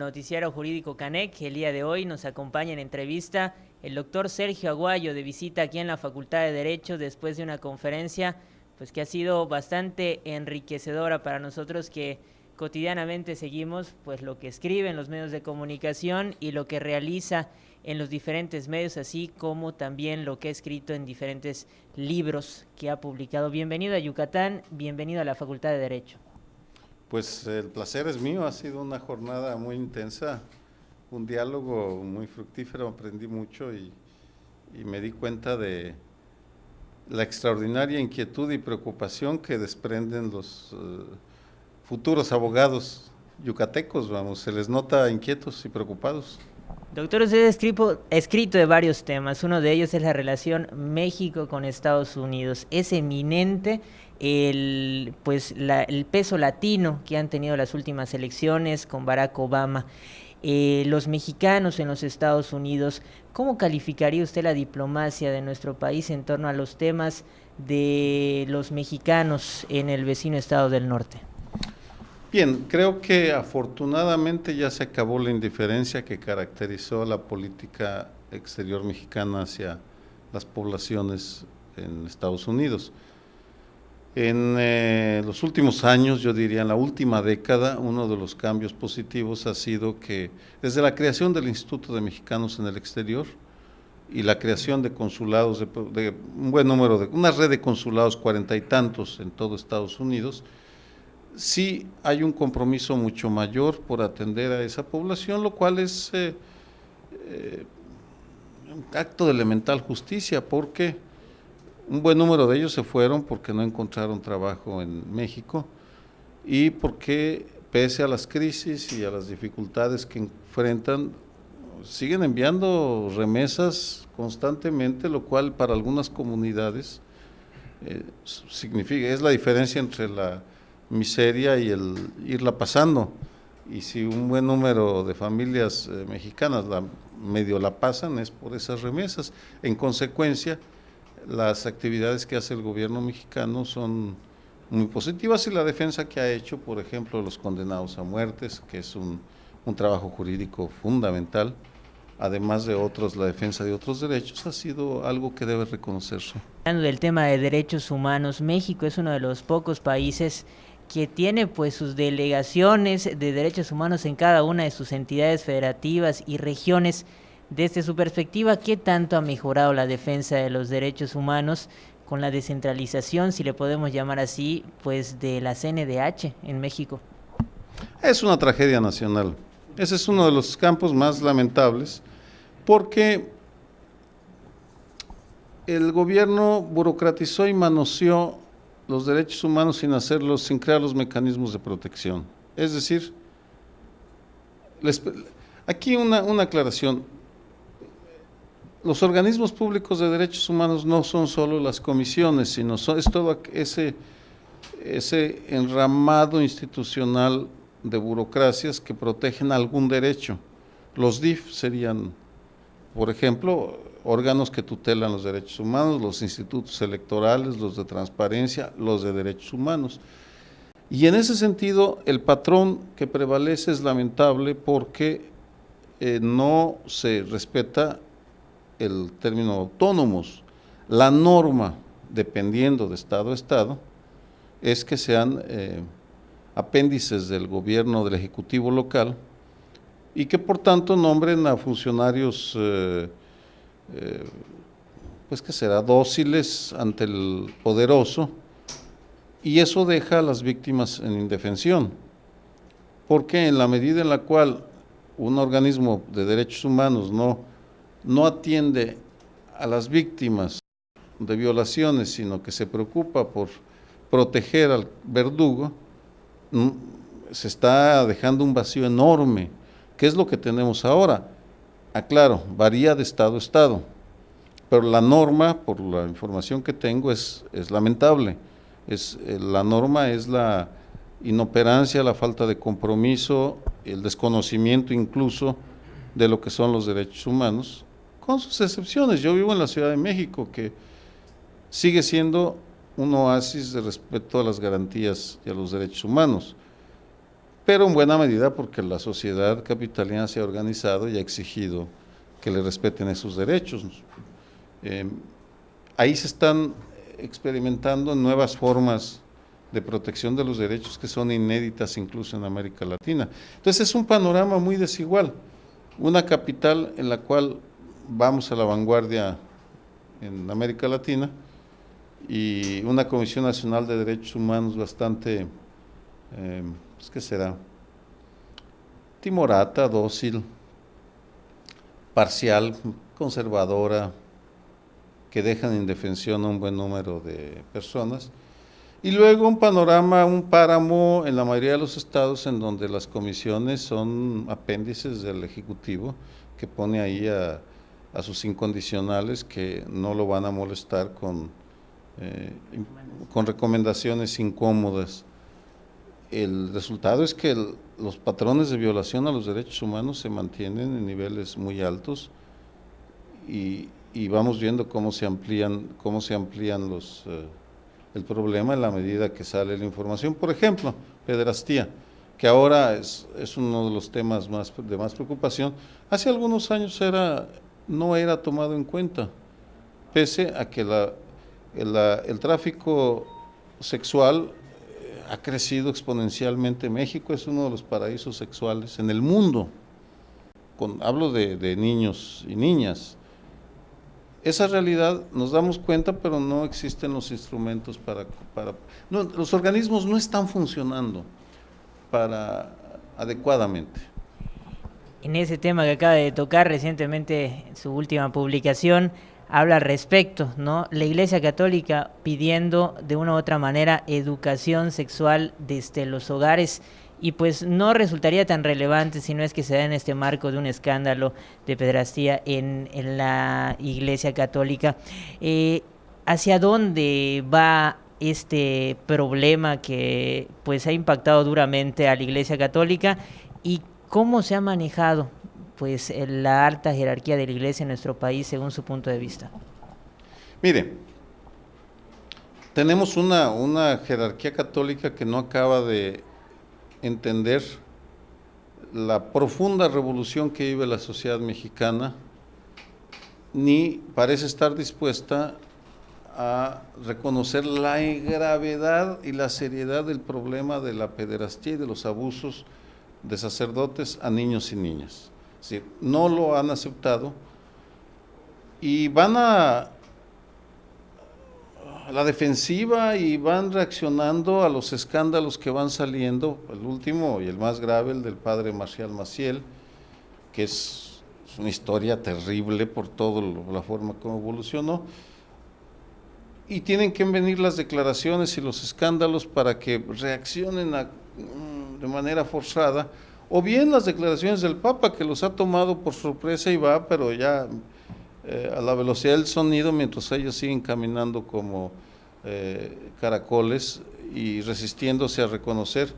noticiero jurídico Canec. El día de hoy nos acompaña en entrevista el doctor Sergio Aguayo, de visita aquí en la Facultad de Derecho después de una conferencia pues que ha sido bastante enriquecedora para nosotros, que cotidianamente seguimos pues lo que escribe en los medios de comunicación y lo que realiza en los diferentes medios, así como también lo que ha escrito en diferentes libros que ha publicado. Bienvenido a Yucatán, bienvenido a la Facultad de Derecho. Pues el placer es mío, ha sido una jornada muy intensa, un diálogo muy fructífero, aprendí mucho y me di cuenta de la extraordinaria inquietud y preocupación que desprenden los futuros abogados yucatecos, vamos, se les nota inquietos y preocupados. Doctor, usted ha escrito de varios temas, uno de ellos es la relación México con Estados Unidos. Es eminente el peso latino que han tenido las últimas elecciones con Barack Obama. Los mexicanos en los Estados Unidos, ¿cómo calificaría usted la diplomacia de nuestro país en torno a los temas de los mexicanos en el vecino estado del norte? Bien, creo que afortunadamente ya se acabó la indiferencia que caracterizó la política exterior mexicana hacia las poblaciones en Estados Unidos. En los últimos años, yo diría en la última década, uno de los cambios positivos ha sido que desde la creación del Instituto de Mexicanos en el Exterior y la creación de consulados, de un buen número, de una red de consulados, 40 y tantos en todo Estados Unidos, sí hay un compromiso mucho mayor por atender a esa población, lo cual es un acto de elemental justicia, porque un buen número de ellos se fueron porque no encontraron trabajo en México y porque pese a las crisis y a las dificultades que enfrentan, siguen enviando remesas constantemente, lo cual para algunas comunidades significa, es la diferencia entre la miseria y el irla pasando. Y si un buen número de familias mexicanas medio la pasan, es por esas remesas. En consecuencia, las actividades que hace el gobierno mexicano son muy positivas, y la defensa que ha hecho, por ejemplo, de los condenados a muertes, que es un trabajo jurídico fundamental, además de otros, la defensa de otros derechos, ha sido algo que debe reconocerse. Hablando del tema de derechos humanos, México es uno de los pocos países que tiene pues sus delegaciones de derechos humanos en cada una de sus entidades federativas y regiones. Desde su perspectiva, ¿qué tanto ha mejorado la defensa de los derechos humanos con la descentralización, si le podemos llamar así, pues de la CNDH en México? Es una tragedia nacional. Ese es uno de los campos más lamentables, porque el gobierno burocratizó y manoseó los derechos humanos sin crear los mecanismos de protección. Es decir, aquí una aclaración. Los organismos públicos de derechos humanos no son solo las comisiones, sino es todo ese enramado institucional de burocracias que protegen algún derecho. Los DIF serían, por ejemplo, órganos que tutelan los derechos humanos, los institutos electorales, los de transparencia, los de derechos humanos. Y en ese sentido, el patrón que prevalece es lamentable, porque no se respeta el término autónomos. La norma, dependiendo de estado a estado, es que sean apéndices del gobierno, del ejecutivo local, y que por tanto nombren a funcionarios pues que será dóciles ante el poderoso, y eso deja a las víctimas en indefensión, porque en la medida en la cual un organismo de derechos humanos no atiende a las víctimas de violaciones, sino que se preocupa por proteger al verdugo, se está dejando un vacío enorme. ¿Qué es lo que tenemos ahora? Claro, varía de estado a estado, pero la norma, por la información que tengo, es lamentable. La norma es la inoperancia, la falta de compromiso, el desconocimiento incluso de lo que son los derechos humanos, con sus excepciones. Yo vivo en la Ciudad de México, que sigue siendo un oasis de respeto a las garantías y a los derechos humanos, pero en buena medida porque la sociedad capitalina se ha organizado y ha exigido que le respeten esos derechos. Ahí se están experimentando nuevas formas de protección de los derechos que son inéditas incluso en América Latina. Entonces es un panorama muy desigual, una capital en la cual vamos a la vanguardia en América Latina y una Comisión Nacional de Derechos Humanos bastante, pues, ¿qué será? Timorata, dócil, parcial, conservadora, que dejan en indefensión a un buen número de personas. Y luego un panorama, un páramo en la mayoría de los estados en donde las comisiones son apéndices del Ejecutivo, que pone ahí a sus incondicionales que no lo van a molestar con recomendaciones incómodas. El resultado es que los patrones de violación a los derechos humanos se mantienen en niveles muy altos y vamos viendo cómo se amplían el problema en la medida que sale la información. Por ejemplo, pederastía, que ahora es uno de los temas de más preocupación. Hace algunos años no era tomado en cuenta, pese a que el tráfico sexual ha crecido exponencialmente. México es uno de los paraísos sexuales en el mundo. Hablo de niños y niñas. Esa realidad nos damos cuenta, pero no existen los instrumentos los organismos no están funcionando adecuadamente. En ese tema que acaba de tocar recientemente, en su última publicación, habla al respecto, ¿no? La Iglesia Católica pidiendo de una u otra manera educación sexual desde los hogares, y pues no resultaría tan relevante si no es que se da en este marco de un escándalo de pederastía en la Iglesia Católica. ¿Hacia dónde va este problema que pues ha impactado duramente a la Iglesia Católica y cómo se ha manejado pues la alta jerarquía de la Iglesia en nuestro país según su punto de vista? Mire, tenemos una jerarquía católica que no acaba de entender la profunda revolución que vive la sociedad mexicana, ni parece estar dispuesta a reconocer la gravedad y la seriedad del problema de la pederastía y de los abusos de sacerdotes a niños y niñas. Es decir, no lo han aceptado y van a la defensiva y van reaccionando a los escándalos que van saliendo. El último y el más grave, el del padre Marcial Maciel, que es una historia terrible por toda la forma como evolucionó, y tienen que venir las declaraciones y los escándalos para que reaccionen de manera forzada, o bien las declaraciones del Papa, que los ha tomado por sorpresa y va, pero ya a la velocidad del sonido, mientras ellos siguen caminando como caracoles y resistiéndose a reconocer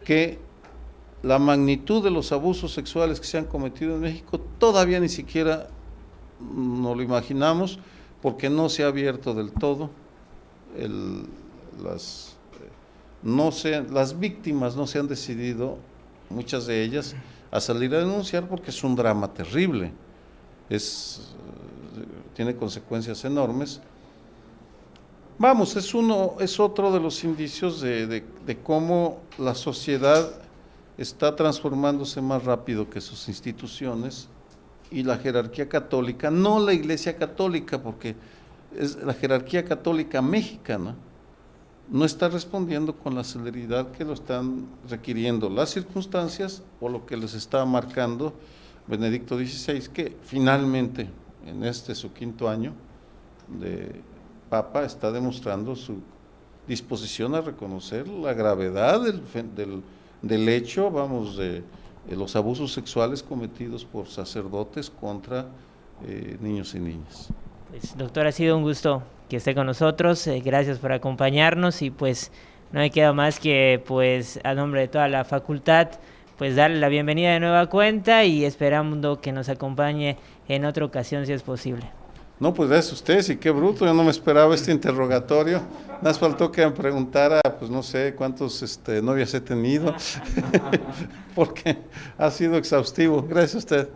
que la magnitud de los abusos sexuales que se han cometido en México todavía ni siquiera nos lo imaginamos, porque no se ha abierto del todo, las víctimas no se han decidido, muchas de ellas, a salir a denunciar porque es un drama terrible, tiene consecuencias enormes. Vamos, es otro de los indicios de cómo la sociedad está transformándose más rápido que sus instituciones y la jerarquía católica, no la Iglesia Católica, porque es la jerarquía católica mexicana, no está respondiendo con la celeridad que lo están requiriendo las circunstancias o lo que les está marcando Benedicto XVI, que finalmente en su quinto año de Papa está demostrando su disposición a reconocer la gravedad del hecho, de los abusos sexuales cometidos por sacerdotes contra niños y niñas. Pues, doctor, ha sido un gusto que esté con nosotros, gracias por acompañarnos y pues no me queda más que pues a nombre de toda la facultad pues darle la bienvenida de nueva cuenta y esperando que nos acompañe en otra ocasión si es posible. No, pues gracias a ustedes, y qué bruto, yo no me esperaba este interrogatorio. Nada más faltó que me preguntara, pues no sé cuántos novias he tenido, porque ha sido exhaustivo. Gracias a usted.